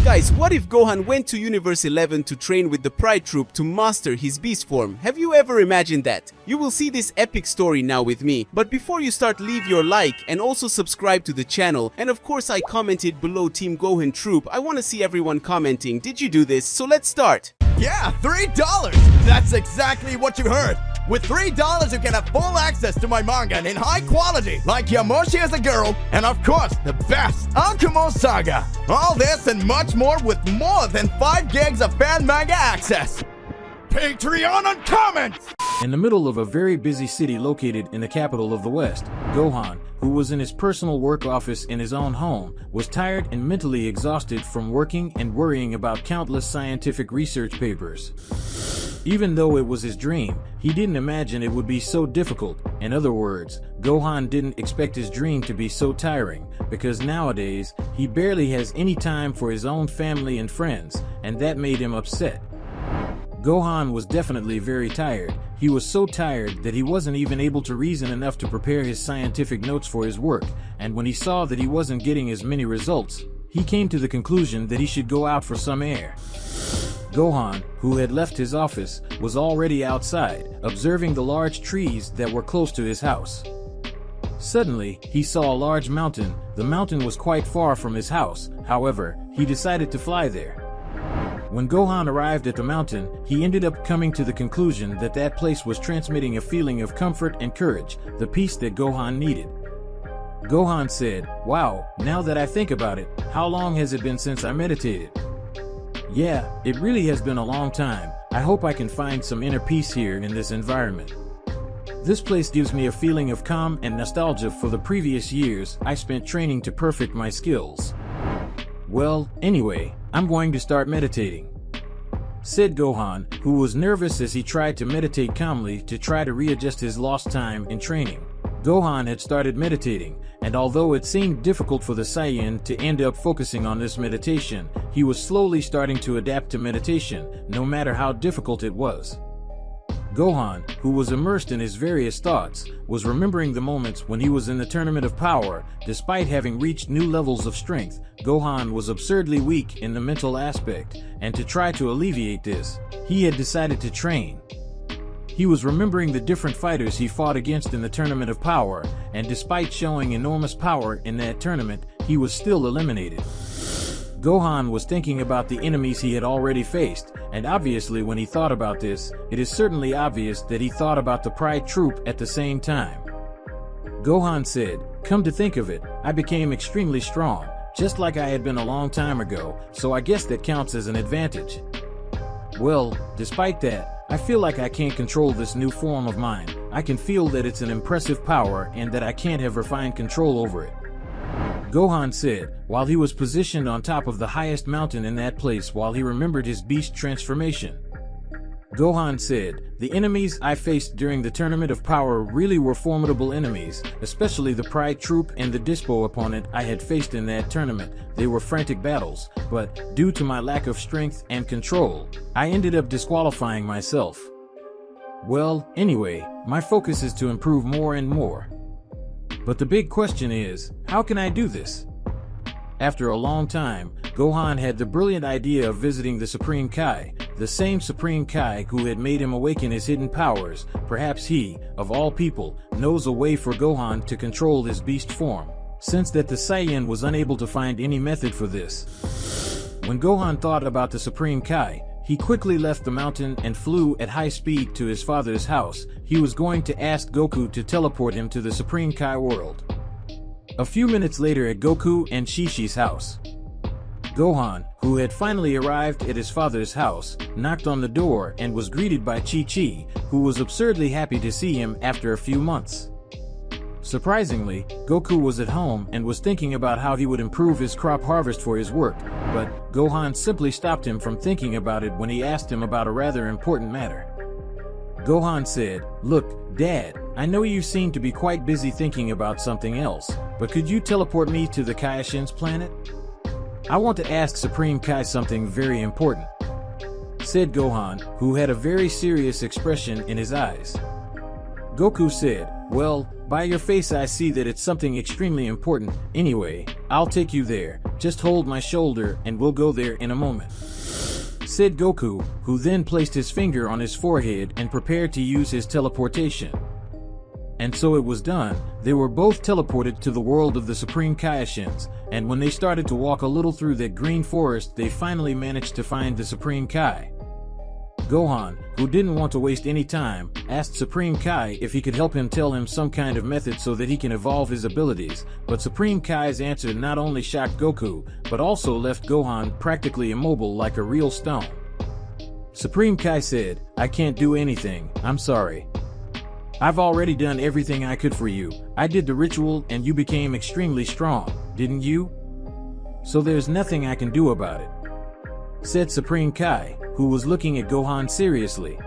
Guys, what if Gohan went to Universe 11 to train with the Pride Troop to master his beast form? Have you ever imagined that? You will see this epic story now with me, but before you start, leave your like and also subscribe to the channel. And of course, I commented below Team Gohan Troop. I want to see everyone commenting. Did you do this? So let's start. Yeah, $3! That's exactly what you heard! With $3 you can have full access to my manga in high quality, like Yamoshi as a girl, and of course, the best, Ankumo Saga! All this and much more with more than 5 gigs of fan manga access! Patreon and comments! In the middle of a very busy city located in the capital of the West, Gohan, who was in his personal work office in his own home, was tired and mentally exhausted from working and worrying about countless scientific research papers. Even though it was his dream, he didn't imagine it would be so difficult. In other words, Gohan didn't expect his dream to be so tiring, because nowadays, he barely has any time for his own family and friends, and that made him upset. Gohan was definitely very tired. He was so tired that he wasn't even able to reason enough to prepare his scientific notes for his work, and when he saw that he wasn't getting as many results, he came to the conclusion that he should go out for some air. Gohan, who had left his office, was already outside, observing the large trees that were close to his house. Suddenly, he saw a large mountain. The mountain was quite far from his house. However, he decided to fly there. When Gohan arrived at the mountain, he ended up coming to the conclusion that that place was transmitting a feeling of comfort and courage, the peace that Gohan needed. Gohan said, "Wow, now that I think about it, how long has it been since I meditated? Yeah, it really has been a long time. I hope I can find some inner peace here in this environment. This place gives me a feeling of calm and nostalgia for the previous years I spent training to perfect my skills. Well, anyway, I'm going to start meditating," said Gohan, who was nervous as he tried to meditate calmly to try to readjust his lost time in training. Gohan had started meditating, and although it seemed difficult for the Saiyan to end up focusing on this meditation, he was slowly starting to adapt to meditation, no matter how difficult it was. Gohan, who was immersed in his various thoughts, was remembering the moments when he was in the Tournament of Power. Despite having reached new levels of strength, Gohan was absurdly weak in the mental aspect, and to try to alleviate this, he had decided to train. He was remembering the different fighters he fought against in the Tournament of Power, and despite showing enormous power in that tournament, he was still eliminated. Gohan was thinking about the enemies he had already faced, and obviously when he thought about this, it is certainly obvious that he thought about the Pride Troop at the same time. Gohan said, "Come to think of it, I became extremely strong, just like I had been a long time ago, so I guess that counts as an advantage. Well, despite that, I feel like I can't control this new form of mine. I can feel that it's an impressive power and that I can't have refined control over it," Gohan said, while he was positioned on top of the highest mountain in that place while he remembered his beast transformation. Gohan said, "The enemies I faced during the Tournament of Power really were formidable enemies, especially the Pride Troop and the Dispo opponent I had faced in that tournament. They were frantic battles, but due to my lack of strength and control, I ended up disqualifying myself. Well, anyway, my focus is to improve more and more. But the big question is, how can I do this?" After a long time, Gohan had the brilliant idea of visiting the Supreme Kai, the same Supreme Kai who had made him awaken his hidden powers. Perhaps he, of all people, knows a way for Gohan to control his beast form, since that the Saiyan was unable to find any method for this. When Gohan thought about the Supreme Kai, he quickly left the mountain and flew at high speed to his father's house. He was going to ask Goku to teleport him to the Supreme Kai world. A few minutes later at Goku and Shishi's house, Gohan, who had finally arrived at his father's house, knocked on the door and was greeted by Chi-Chi, who was absurdly happy to see him after a few months. Surprisingly, Goku was at home and was thinking about how he would improve his crop harvest for his work, but Gohan simply stopped him from thinking about it when he asked him about a rather important matter. Gohan said, "Look, Dad, I know you seem to be quite busy thinking about something else, but could you teleport me to the Kaioshin's planet? I want to ask Supreme Kai something very important," said Gohan, who had a very serious expression in his eyes. Goku said, Well, by your face I see that it's something extremely important. Anyway, I'll take you there. Just hold my shoulder and we'll go there in a moment," said Goku, who then placed his finger on his forehead and prepared to use his teleportation. And so it was done. They were both teleported to the world of the Supreme Kaioshins, and when they started to walk a little through that green forest, they finally managed to find the Supreme Kai. Gohan, who didn't want to waste any time, asked Supreme Kai if he could help him tell him some kind of method so that he can evolve his abilities, but Supreme Kai's answer not only shocked Goku, but also left Gohan practically immobile like a real stone. Supreme Kai said, "I can't do anything, I'm sorry. I've already done everything I could for you. I did the ritual and you became extremely strong, didn't you? So there's nothing I can do about it," said Supreme Kai, who was looking at Gohan seriously.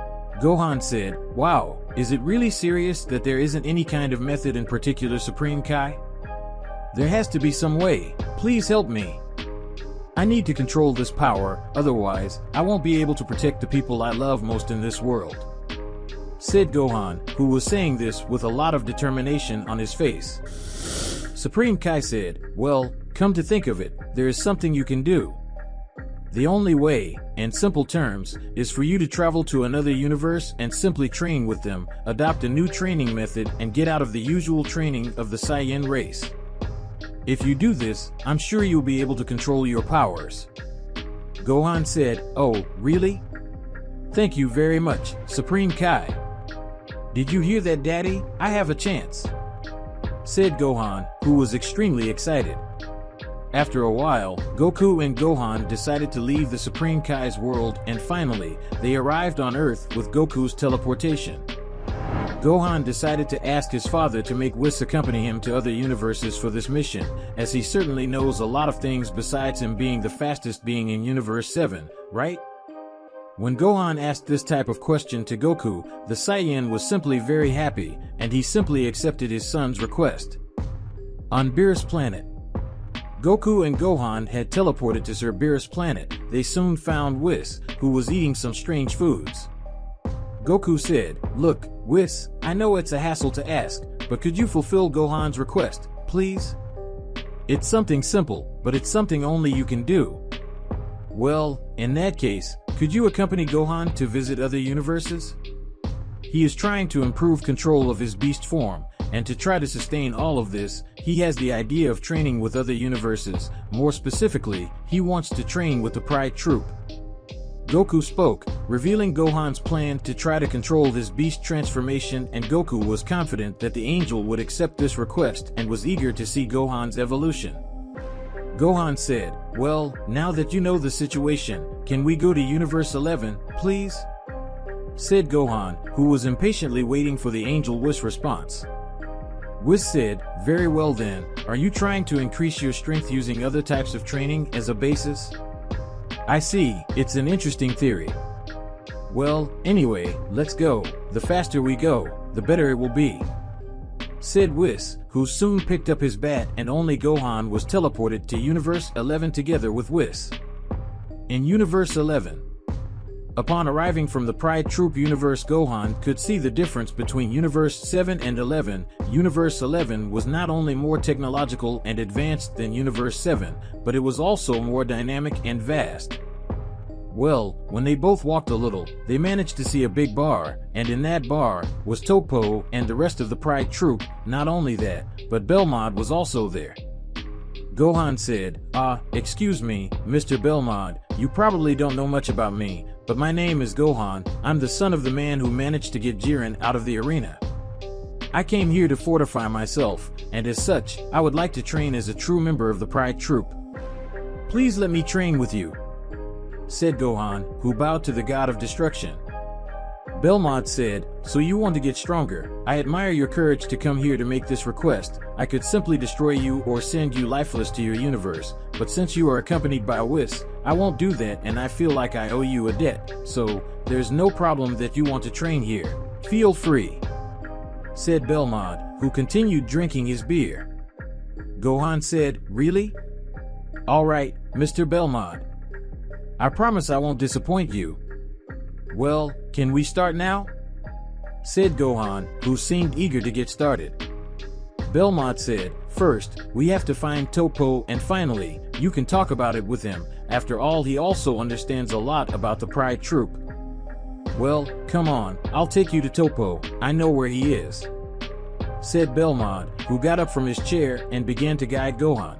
Gohan said, "Wow, is it really serious that there isn't any kind of method in particular, Supreme Kai? There has to be some way. Please help me. I need to control this power, otherwise, I won't be able to protect the people I love most in this world," said Gohan, who was saying this with a lot of determination on his face. Supreme Kai said, "Well, come to think of it, there is something you can do. The only way, in simple terms, is for you to travel to another universe and simply train with them, adopt a new training method, and get out of the usual training of the Saiyan race. If you do this, I'm sure you'll be able to control your powers." Gohan said, "Oh, really? Thank you very much, Supreme Kai. Did you hear that, Daddy? I have a chance," said Gohan, who was extremely excited. After a while, Goku and Gohan decided to leave the Supreme Kai's world, and finally, they arrived on Earth with Goku's teleportation. Gohan decided to ask his father to make Whis accompany him to other universes for this mission, as he certainly knows a lot of things besides him being the fastest being in Universe 7, right? When Gohan asked this type of question to Goku, the Saiyan was simply very happy, and he simply accepted his son's request. On Beerus planet, Goku and Gohan had teleported to Sir Beerus planet. They soon found Whis, who was eating some strange foods. Goku said, "Look, Whis, I know it's a hassle to ask, but could you fulfill Gohan's request, please? It's something simple, but it's something only you can do." "Well, in that case, could you accompany Gohan to visit other universes? He is trying to improve control of his beast form, and to try to sustain all of this, he has the idea of training with other universes. More specifically, he wants to train with the Pride Troop." Goku spoke, revealing Gohan's plan to try to control his beast transformation, and Goku was confident that the angel would accept this request and was eager to see Gohan's evolution. Gohan said, "Well, now that you know the situation, can we go to Universe 11, please?" said Gohan, who was impatiently waiting for the angel Whis response. Whis said, "Very well then, are you trying to increase your strength using other types of training as a basis? I see, it's an interesting theory. Well, anyway, let's go. The faster we go, the better it will be," said Whis, who soon picked up his bat, and only Gohan was teleported to Universe 11 together with Whis. In Universe 11, upon arriving from the Pride Troop universe, Gohan could see the difference between Universe 7 and 11. Universe 11 was not only more technological and advanced than Universe 7, but it was also more dynamic and vast. Well, when they both walked a little, they managed to see a big bar, and in that bar was Topo and the rest of the Pride Troop. Not only that, but Belmod was also there. Gohan said, "Excuse me, Mr. Belmod, you probably don't know much about me, but my name is Gohan. I'm the son of the man who managed to get Jiren out of the arena. I came here to fortify myself, and as such, I would like to train as a true member of the Pride Troop. Please let me train with you," said Gohan, who bowed to the god of destruction. Belmod said, "So you want to get stronger? I admire your courage to come here to make this request. I could simply destroy you or send you lifeless to your universe, but since you are accompanied by Whis, I won't do that, and I feel like I owe you a debt, so there's no problem that you want to train here. Feel free," said Belmod, who continued drinking his beer. Gohan said, "Really? All right, Mr. Belmod. I promise I won't disappoint you. Well, can we start now?" said Gohan, who seemed eager to get started. Belmont said, "First, we have to find Topo, and finally, you can talk about it with him. After all, he also understands a lot about the Pride Troop." "Well, come on, I'll take you to Topo. I know where he is," said Belmont, who got up from his chair and began to guide Gohan.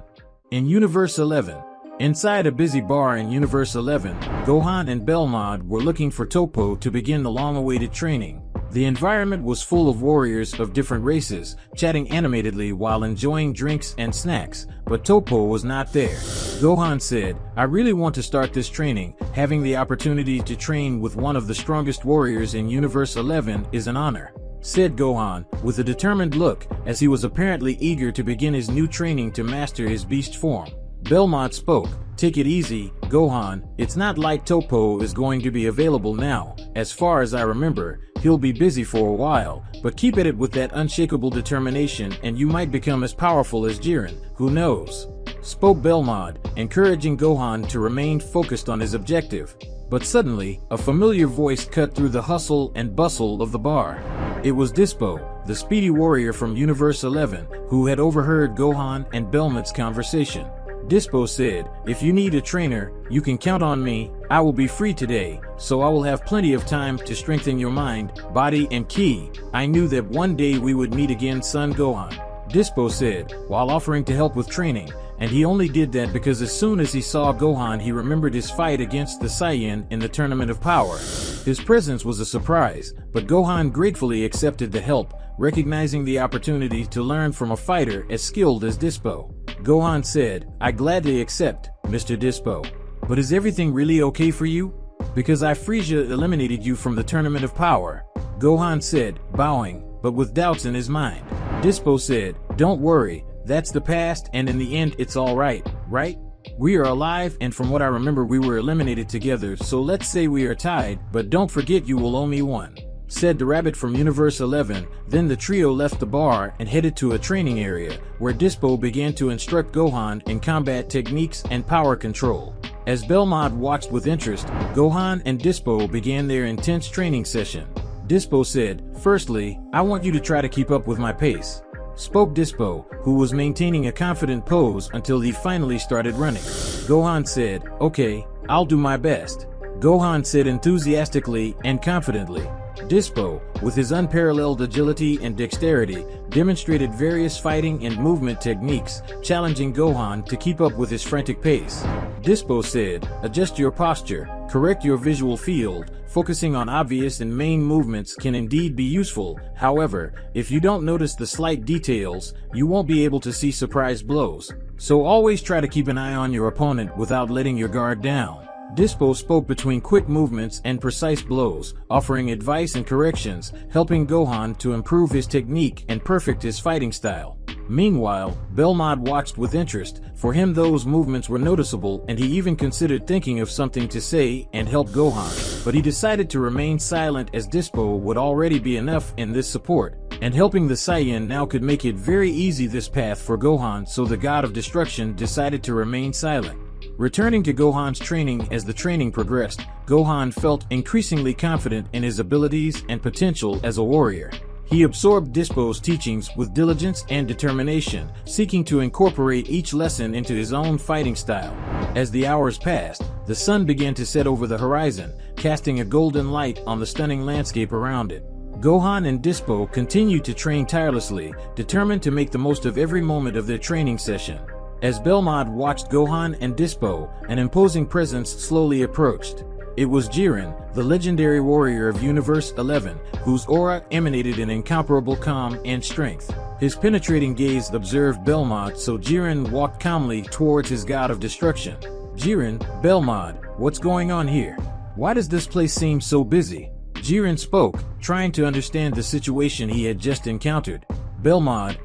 In Universe 11, inside a busy bar in Universe 11, Gohan and Belmont were looking for Topo to begin the long-awaited training. The environment was full of warriors of different races, chatting animatedly while enjoying drinks and snacks, but Topo was not there. Gohan said, "I really want to start this training. Having the opportunity to train with one of the strongest warriors in Universe 11 is an honor," said Gohan, with a determined look, as he was apparently eager to begin his new training to master his beast form. Belmont spoke, "Take it easy, Gohan. It's not like Topo is going to be available now. As far as I remember, he'll be busy for a while, but keep at it with that unshakable determination and you might become as powerful as Jiren, who knows?" spoke Belmont, encouraging Gohan to remain focused on his objective. But suddenly, a familiar voice cut through the hustle and bustle of the bar. It was Dispo, the speedy warrior from Universe 11, who had overheard Gohan and Belmont's conversation. Dispo said, "If you need a trainer, you can count on me. I will be free today, so I will have plenty of time to strengthen your mind, body, and ki. I knew that one day we would meet again, son Gohan," Dispo said, while offering to help with training, and he only did that because as soon as he saw Gohan he remembered his fight against the Saiyan in the Tournament of Power. His presence was a surprise, but Gohan gratefully accepted the help, recognizing the opportunity to learn from a fighter as skilled as Dispo. Gohan said, "I gladly accept, Mr. Dispo. But is everything really okay for you? Because I Frieza eliminated you from the Tournament of Power," Gohan said, bowing, but with doubts in his mind. Dispo said, "Don't worry, that's the past and in the end it's alright, right? We are alive and from what I remember we were eliminated together, so let's say we are tied, but don't forget you will owe me one," said the rabbit from Universe 11. Then the trio left the bar and headed to a training area, where Dispo began to instruct Gohan in combat techniques and power control. As Belmont watched with interest, Gohan and Dispo began their intense training session. Dispo said, "Firstly, I want you to try to keep up with my pace," spoke Dispo, who was maintaining a confident pose until he finally started running. Gohan said, "Okay, I'll do my best," Gohan said enthusiastically and confidently. Dispo, with his unparalleled agility and dexterity, demonstrated various fighting and movement techniques, challenging Gohan to keep up with his frantic pace. Dispo said, "Adjust your posture, correct your visual field. Focusing on obvious and main movements can indeed be useful. However, if you don't notice the slight details, you won't be able to see surprise blows. So always try to keep an eye on your opponent without letting your guard down." Dispo spoke between quick movements and precise blows, offering advice and corrections, helping Gohan to improve his technique and perfect his fighting style. Meanwhile, Belmont watched with interest. For him those movements were noticeable and he even considered thinking of something to say and help Gohan, but he decided to remain silent as Dispo would already be enough in this support, and helping the Saiyan now could make it very easy this path for Gohan, so the God of Destruction decided to remain silent. Returning to Gohan's training as the training progressed, Gohan felt increasingly confident in his abilities and potential as a warrior. He absorbed Dispo's teachings with diligence and determination, seeking to incorporate each lesson into his own fighting style. As the hours passed, the sun began to set over the horizon, casting a golden light on the stunning landscape around it. Gohan and Dispo continued to train tirelessly, determined to make the most of every moment of their training session. As Belmont watched Gohan and Dispo, an imposing presence slowly approached. It was Jiren, the legendary warrior of Universe 11, whose aura emanated an incomparable calm and strength. His penetrating gaze observed Belmont, so Jiren walked calmly towards his god of destruction. "Jiren, Belmont, what's going on here? Why does this place seem so busy?" Jiren spoke, trying to understand the situation he had just encountered. Belmont,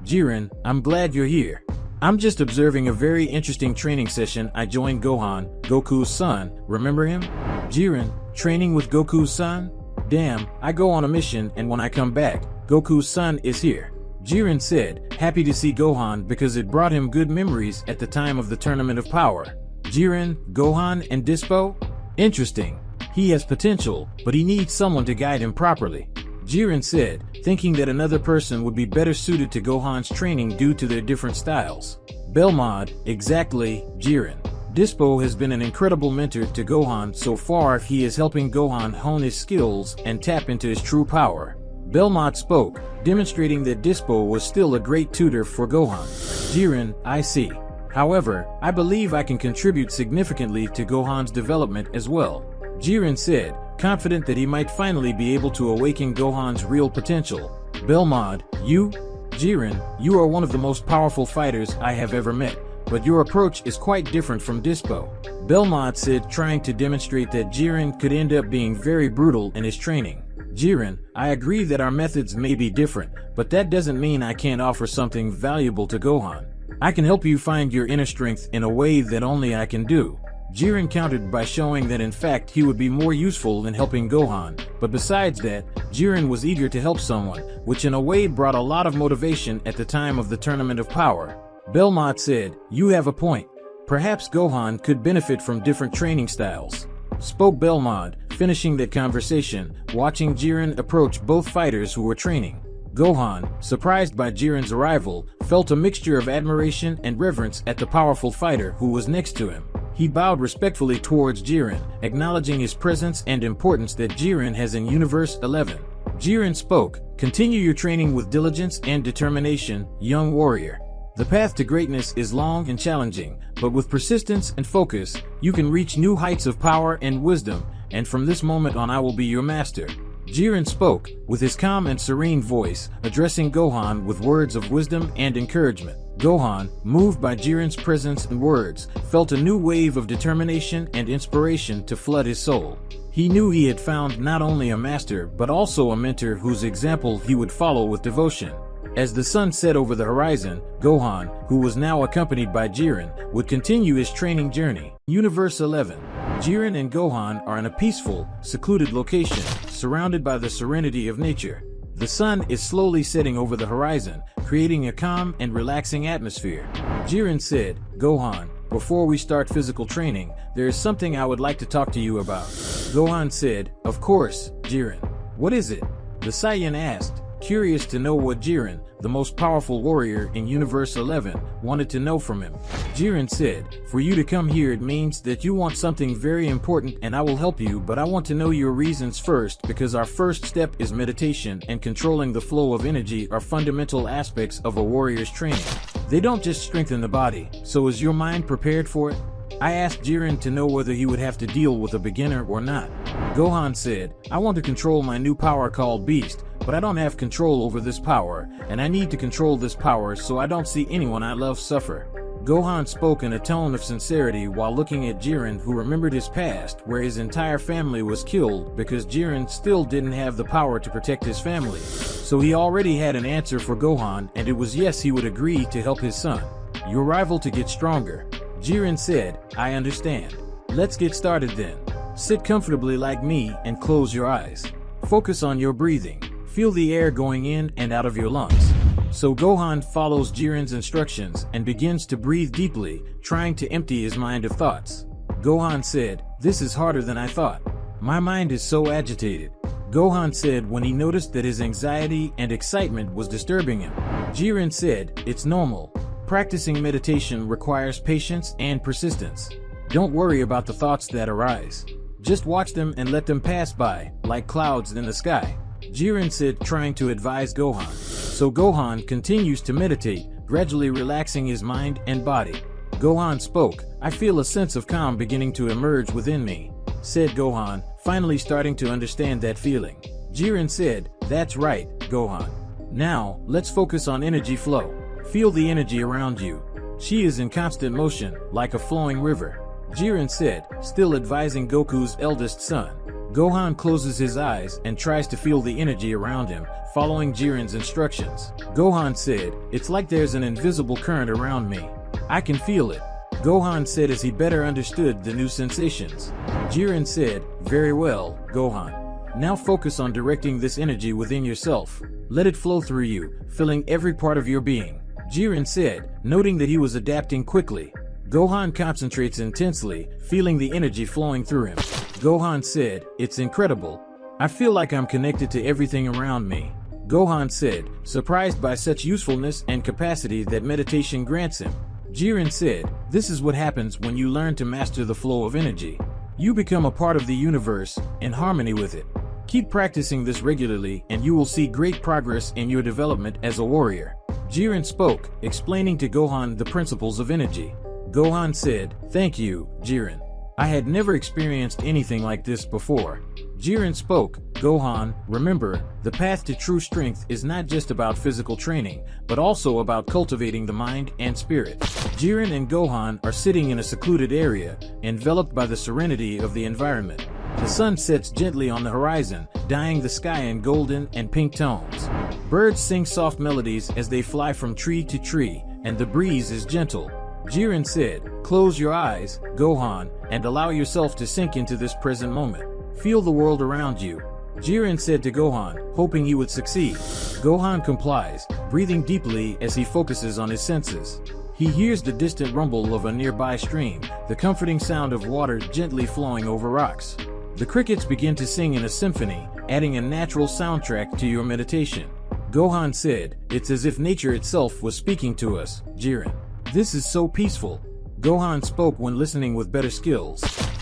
Jiren, I'm glad you're here. I'm just observing a very interesting training session. I joined Gohan, Goku's son, remember him? Jiren, training with Goku's son? Damn, I go on a mission and when I come back, Goku's son is here. Jiren said, happy to see Gohan because it brought him good memories at the time of the Tournament of Power. Jiren, Gohan, and Dispo? Interesting. He has potential, but he needs someone to guide him properly. Jiren said, thinking that another person would be better suited to Gohan's training due to their different styles. Belmod, exactly, Jiren. Dispo has been an incredible mentor to Gohan so far. He is helping Gohan hone his skills and tap into his true power. Belmont spoke, demonstrating that Dispo was still a great tutor for Gohan. Jiren, I see. However, I believe I can contribute significantly to Gohan's development as well. Jiren said, confident that he might finally be able to awaken Gohan's real potential. Belmod, you? Jiren, you are one of the most powerful fighters I have ever met, but your approach is quite different from Dispo. Belmod said, trying to demonstrate that Jiren could end up being very brutal in his training. Jiren, I agree that our methods may be different, but that doesn't mean I can't offer something valuable to Gohan. I can help you find your inner strength in a way that only I can do. Jiren countered by showing that in fact he would be more useful in helping Gohan, but besides that, Jiren was eager to help someone, which in a way brought a lot of motivation at the time of the Tournament of Power. Belmont said, you have a point. Perhaps Gohan could benefit from different training styles. Spoke Belmont, finishing that conversation, watching Jiren approach both fighters who were training. Gohan, surprised by Jiren's arrival, felt a mixture of admiration and reverence at the powerful fighter who was next to him. He bowed respectfully towards Jiren, acknowledging his presence and importance that Jiren has in Universe 11. Jiren spoke, continue your training with diligence and determination, young warrior. The path to greatness is long and challenging, but with persistence and focus, you can reach new heights of power and wisdom, and from this moment on I will be your master. Jiren spoke, with his calm and serene voice, addressing Gohan with words of wisdom and encouragement. Gohan, moved by Jiren's presence and words, felt a new wave of determination and inspiration to flood his soul. He knew he had found not only a master but also a mentor whose example he would follow with devotion. As the sun set over the horizon, Gohan, who was now accompanied by Jiren, would continue his training journey. Universe 11. Jiren and Gohan are in a peaceful, secluded location, surrounded by the serenity of nature. The sun is slowly setting over the horizon, creating a calm and relaxing atmosphere. Jiren said, Gohan, before we start physical training, there is something I would like to talk to you about. Gohan said, of course, Jiren. What is it? The Saiyan asked, curious to know what Jiren, the most powerful warrior in Universe 11, wanted to know from him. Jiren said, for you to come here it means that you want something very important and I will help you, but I want to know your reasons first because our first step is meditation and controlling the flow of energy are fundamental aspects of a warrior's training. They don't just strengthen the body, so is your mind prepared for it? I asked Jiren to know whether he would have to deal with a beginner or not. Gohan said, I want to control my new power called Beast, but I don't have control over this power, and I need to control this power so I don't see anyone I love suffer. Gohan spoke in a tone of sincerity while looking at Jiren, who remembered his past where his entire family was killed because Jiren still didn't have the power to protect his family. So he already had an answer for Gohan, and it was yes, he would agree to help his son. Your rival to get stronger. Jiren said, I understand. Let's get started then. Sit comfortably like me and close your eyes. Focus on your breathing. Feel the air going in and out of your lungs. So Gohan follows Jiren's instructions and begins to breathe deeply, trying to empty his mind of thoughts. Gohan said, this is harder than I thought. My mind is so agitated. Gohan said when he noticed that his anxiety and excitement was disturbing him. Jiren said, it's normal. Practicing meditation requires patience and persistence. Don't worry about the thoughts that arise. Just watch them and let them pass by, like clouds in the sky. Jiren said, trying to advise Gohan. So Gohan continues to meditate, gradually relaxing his mind and body. Gohan spoke, I feel a sense of calm beginning to emerge within me, said Gohan, finally starting to understand that feeling. Jiren said, that's right, Gohan. Now, let's focus on energy flow. Feel the energy around you. She is in constant motion, like a flowing river. Jiren said, still advising Goku's eldest son. Gohan closes his eyes and tries to feel the energy around him, following Jiren's instructions. Gohan said, it's like there's an invisible current around me. I can feel it. Gohan said as he better understood the new sensations. Jiren said, very well, Gohan. Now focus on directing this energy within yourself. Let it flow through you, filling every part of your being. Jiren said, noting that he was adapting quickly. Gohan concentrates intensely, feeling the energy flowing through him. Gohan said, it's incredible. I feel like I'm connected to everything around me, Gohan said, surprised by such usefulness and capacity that meditation grants him. Jiren said, this is what happens when you learn to master the flow of energy. You become a part of the universe, in harmony with it. Keep practicing this regularly and you will see great progress in your development as a warrior. Jiren spoke, explaining to Gohan the principles of energy. Gohan said, thank you, Jiren. I had never experienced anything like this before. Jiren spoke, Gohan, remember, the path to true strength is not just about physical training, but also about cultivating the mind and spirit. Jiren and Gohan are sitting in a secluded area, enveloped by the serenity of the environment. The sun sets gently on the horizon, dyeing the sky in golden and pink tones. Birds sing soft melodies as they fly from tree to tree, and the breeze is gentle. Jiren said, close your eyes, Gohan, and allow yourself to sink into this present moment. Feel the world around you. Jiren said to Gohan, hoping he would succeed. Gohan complies, breathing deeply as he focuses on his senses. He hears the distant rumble of a nearby stream, the comforting sound of water gently flowing over rocks. The crickets begin to sing in a symphony, adding a natural soundtrack to your meditation. Gohan said, it's as if nature itself was speaking to us, Jiren. This is so peaceful. Gohan spoke when listening with better skills.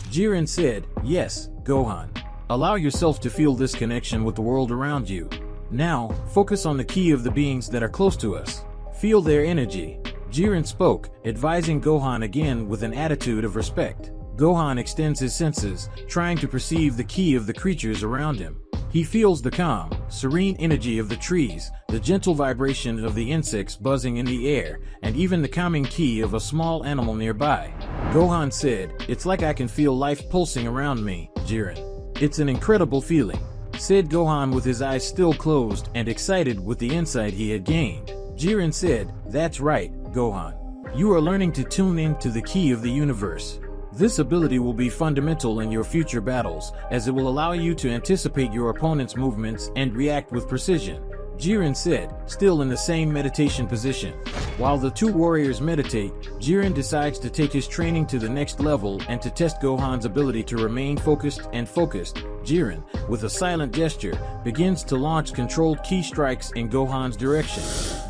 Jiren said, yes, Gohan. Allow yourself to feel this connection with the world around you. Now, focus on the key of the beings that are close to us. Feel their energy. Jiren spoke, advising Gohan again with an attitude of respect. Gohan extends his senses, trying to perceive the key of the creatures around him. He feels the calm, serene energy of the trees, the gentle vibration of the insects buzzing in the air, and even the calming key of a small animal nearby. Gohan said, it's like I can feel life pulsing around me, Jiren. It's an incredible feeling, said Gohan with his eyes still closed and excited with the insight he had gained. Jiren said, that's right, Gohan. You are learning to tune in to the key of the universe. This ability will be fundamental in your future battles, as it will allow you to anticipate your opponent's movements and react with precision. Jiren said, still in the same meditation position. While the two warriors meditate, Jiren decides to take his training to the next level and to test Gohan's ability to remain focused. Jiren, with a silent gesture, begins to launch controlled ki strikes in Gohan's direction.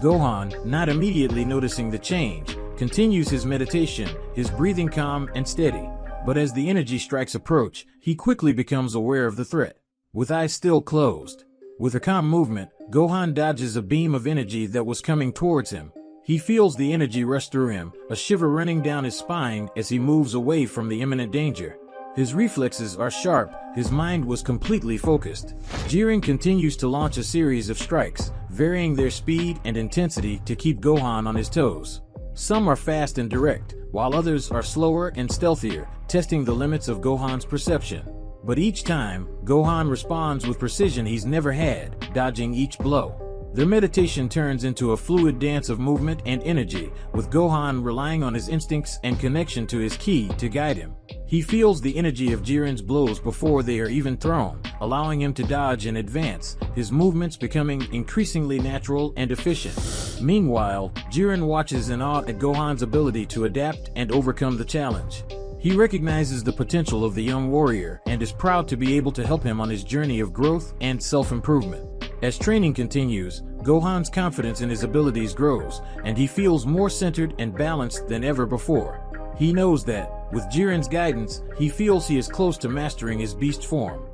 Gohan, not immediately noticing the change, continues his meditation, his breathing calm and steady. But as the energy strikes approach, he quickly becomes aware of the threat. With eyes still closed, with a calm movement, Gohan dodges a beam of energy that was coming towards him. He feels the energy rush through him, a shiver running down his spine as he moves away from the imminent danger. His reflexes are sharp, his mind was completely focused. Jiren continues to launch a series of strikes, varying their speed and intensity to keep Gohan on his toes. Some are fast and direct, while others are slower and stealthier, testing the limits of Gohan's perception. But each time, Gohan responds with precision he's never had, dodging each blow. Their meditation turns into a fluid dance of movement and energy, with Gohan relying on his instincts and connection to his ki to guide him. He feels the energy of Jiren's blows before they are even thrown, allowing him to dodge and advance, his movements becoming increasingly natural and efficient. Meanwhile, Jiren watches in awe at Gohan's ability to adapt and overcome the challenge. He recognizes the potential of the young warrior and is proud to be able to help him on his journey of growth and self-improvement. As training continues, Gohan's confidence in his abilities grows, and he feels more centered and balanced than ever before. He knows that, with Jiren's guidance, he feels he is close to mastering his beast form.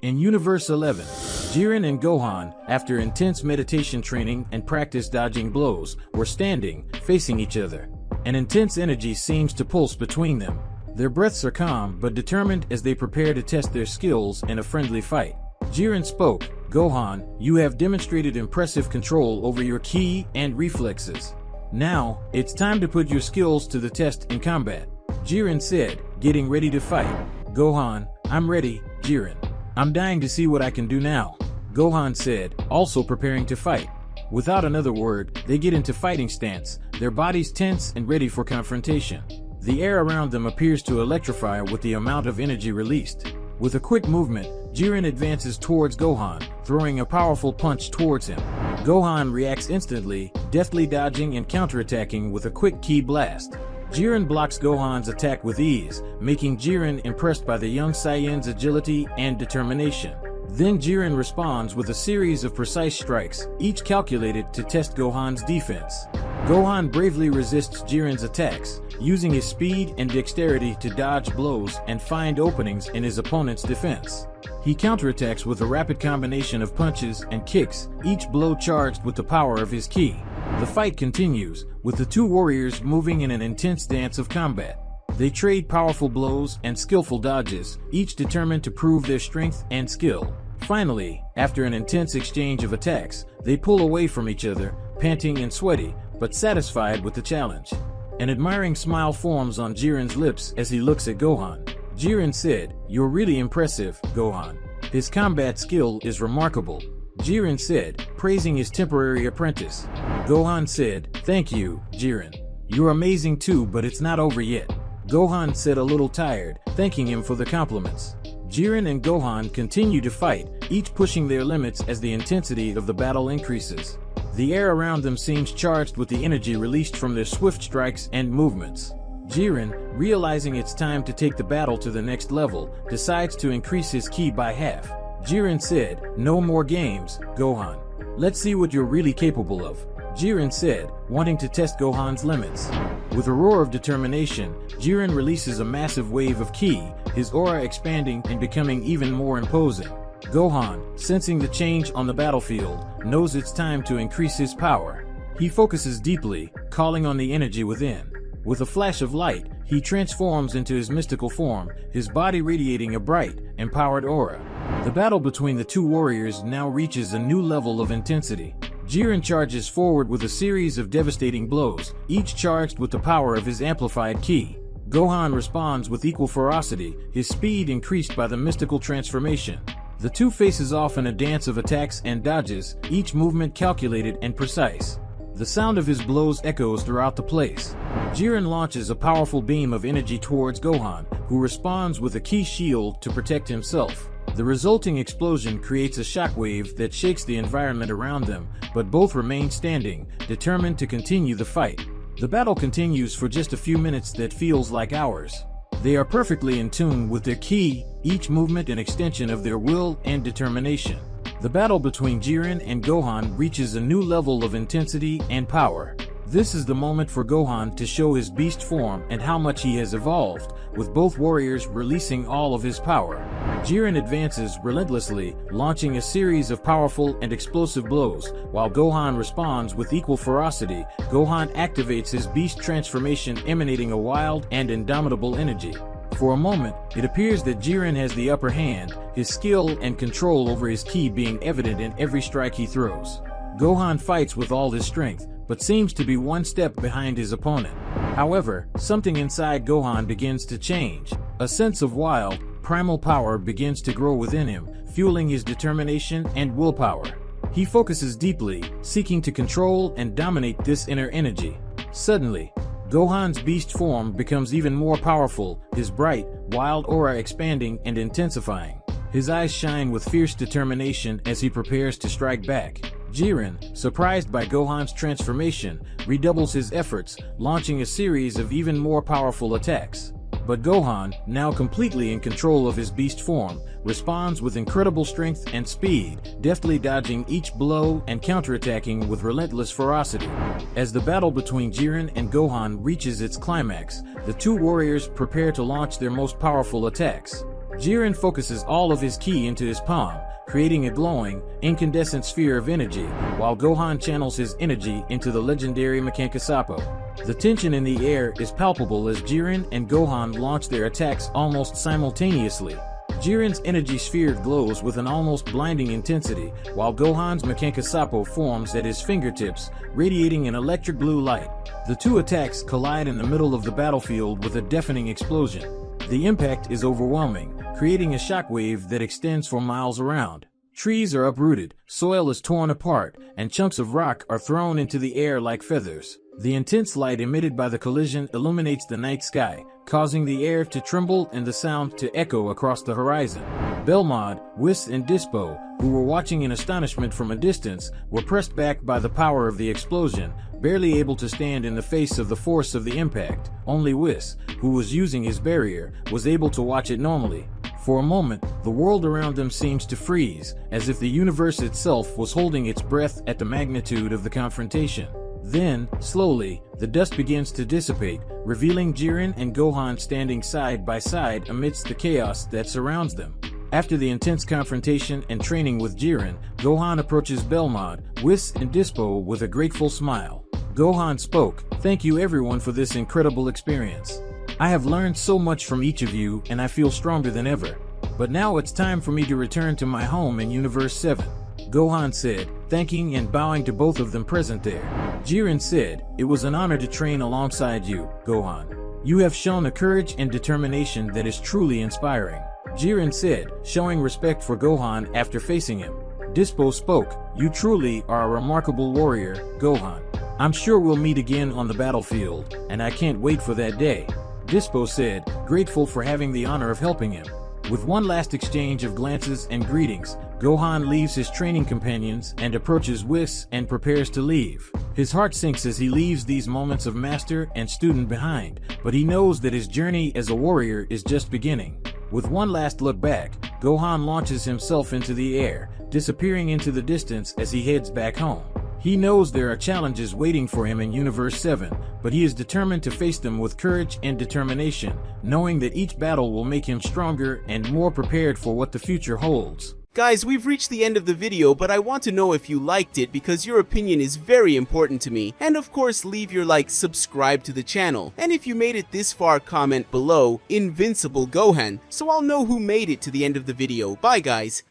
In Universe 11, Jiren and Gohan, after intense meditation training and practice dodging blows, were standing, facing each other. An intense energy seems to pulse between them. Their breaths are calm but determined as they prepare to test their skills in a friendly fight. Jiren spoke, Gohan, you have demonstrated impressive control over your ki and reflexes. Now, it's time to put your skills to the test in combat. Jiren said, getting ready to fight. Gohan, I'm ready, Jiren. I'm dying to see what I can do now. Gohan said, also preparing to fight. Without another word, they get into fighting stance, their bodies tense and ready for confrontation. The air around them appears to electrify with the amount of energy released. With a quick movement, Jiren advances towards Gohan, throwing a powerful punch towards him. Gohan reacts instantly, deftly dodging and counterattacking with a quick ki blast. Jiren blocks Gohan's attack with ease, making Jiren impressed by the young Saiyan's agility and determination. Then Jiren responds with a series of precise strikes, each calculated to test Gohan's defense. Gohan bravely resists Jiren's attacks, using his speed and dexterity to dodge blows and find openings in his opponent's defense. He counterattacks with a rapid combination of punches and kicks, each blow charged with the power of his ki. The fight continues, with the two warriors moving in an intense dance of combat. They trade powerful blows and skillful dodges, each determined to prove their strength and skill. Finally, after an intense exchange of attacks, they pull away from each other, panting and sweaty, but satisfied with the challenge. An admiring smile forms on Jiren's lips as he looks at Gohan. Jiren said, "You're really impressive, Gohan. His combat skill is remarkable." Jiren said, praising his temporary apprentice. Gohan said, "Thank you, Jiren. You're amazing too, but it's not over yet." Gohan said, a little tired, thanking him for the compliments. Jiren and Gohan continue to fight, each pushing their limits as the intensity of the battle increases. The air around them seems charged with the energy released from their swift strikes and movements. Jiren, realizing it's time to take the battle to the next level, decides to increase his ki by half. Jiren said, "No more games, Gohan. Let's see what you're really capable of." Jiren said, wanting to test Gohan's limits. With a roar of determination, Jiren releases a massive wave of ki, his aura expanding and becoming even more imposing. Gohan, sensing the change on the battlefield, knows it's time to increase his power. He focuses deeply, calling on the energy within. With a flash of light, he transforms into his mystical form, his body radiating a bright, empowered aura. The battle between the two warriors now reaches a new level of intensity. Jiren charges forward with a series of devastating blows, each charged with the power of his amplified ki. Gohan responds with equal ferocity, his speed increased by the mystical transformation. The two faces off in a dance of attacks and dodges, each movement calculated and precise. The sound of his blows echoes throughout the place. Jiren launches a powerful beam of energy towards Gohan, who responds with a ki shield to protect himself. The resulting explosion creates a shockwave that shakes the environment around them, but both remain standing, determined to continue the fight. The battle continues for just a few minutes that feels like hours. They are perfectly in tune with their ki, each movement an extension of their will and determination. The battle between Jiren and Gohan reaches a new level of intensity and power. This is the moment for Gohan to show his beast form and how much he has evolved, with both warriors releasing all of his power. Jiren advances relentlessly, launching a series of powerful and explosive blows, while Gohan responds with equal ferocity. Gohan activates his beast transformation, emanating a wild and indomitable energy. For a moment, it appears that Jiren has the upper hand, his skill and control over his ki being evident in every strike he throws. Gohan fights with all his strength, but seems to be one step behind his opponent. However, something inside Gohan begins to change. A sense of wild, primal power begins to grow within him, fueling his determination and willpower. He focuses deeply, seeking to control and dominate this inner energy. Suddenly, Gohan's beast form becomes even more powerful, his bright, wild aura expanding and intensifying. His eyes shine with fierce determination as he prepares to strike back. Jiren, surprised by Gohan's transformation, redoubles his efforts, launching a series of even more powerful attacks. But Gohan, now completely in control of his beast form, responds with incredible strength and speed, deftly dodging each blow and counterattacking with relentless ferocity. As the battle between Jiren and Gohan reaches its climax, the two warriors prepare to launch their most powerful attacks. Jiren focuses all of his ki into his palm, creating a glowing, incandescent sphere of energy, while Gohan channels his energy into the legendary Mekankasapo. The tension in the air is palpable as Jiren and Gohan launch their attacks almost simultaneously. Jiren's energy sphere glows with an almost blinding intensity, while Gohan's Mekankasapo forms at his fingertips, radiating an electric blue light. The two attacks collide in the middle of the battlefield with a deafening explosion. The impact is overwhelming, creating a shockwave that extends for miles around. Trees are uprooted, soil is torn apart, and chunks of rock are thrown into the air like feathers. The intense light emitted by the collision illuminates the night sky, causing the air to tremble and the sound to echo across the horizon. Belmod, Whis, and Dispo, who were watching in astonishment from a distance, were pressed back by the power of the explosion, barely able to stand in the face of the force of the impact. Only Whis, who was using his barrier, was able to watch it normally. For a moment, the world around them seems to freeze, as if the universe itself was holding its breath at the magnitude of the confrontation. Then, slowly, the dust begins to dissipate, revealing Jiren and Gohan standing side by side amidst the chaos that surrounds them. After the intense confrontation and training with Jiren, Gohan approaches Belmont, Whis, and Dispo with a grateful smile. Gohan spoke, "Thank you everyone for this incredible experience. I have learned so much from each of you and I feel stronger than ever. But now it's time for me to return to my home in Universe 7. Gohan said, thanking and bowing to both of them present there. Jiren said, "It was an honor to train alongside you, Gohan. You have shown a courage and determination that is truly inspiring." Jiren said, showing respect for Gohan after facing him. Dispo spoke, "You truly are a remarkable warrior, Gohan. I'm sure we'll meet again on the battlefield, and I can't wait for that day." Dispo said, grateful for having the honor of helping him. With one last exchange of glances and greetings, Gohan leaves his training companions and approaches Whis and prepares to leave. His heart sinks as he leaves these moments of master and student behind, but he knows that his journey as a warrior is just beginning. With one last look back, Gohan launches himself into the air, disappearing into the distance as he heads back home. He knows there are challenges waiting for him in Universe 7, but he is determined to face them with courage and determination, knowing that each battle will make him stronger and more prepared for what the future holds. Guys, we've reached the end of the video, but I want to know if you liked it because your opinion is very important to me. And of course, leave your like, subscribe to the channel. And if you made it this far, comment below, Invincible Gohan, so I'll know who made it to the end of the video. Bye guys!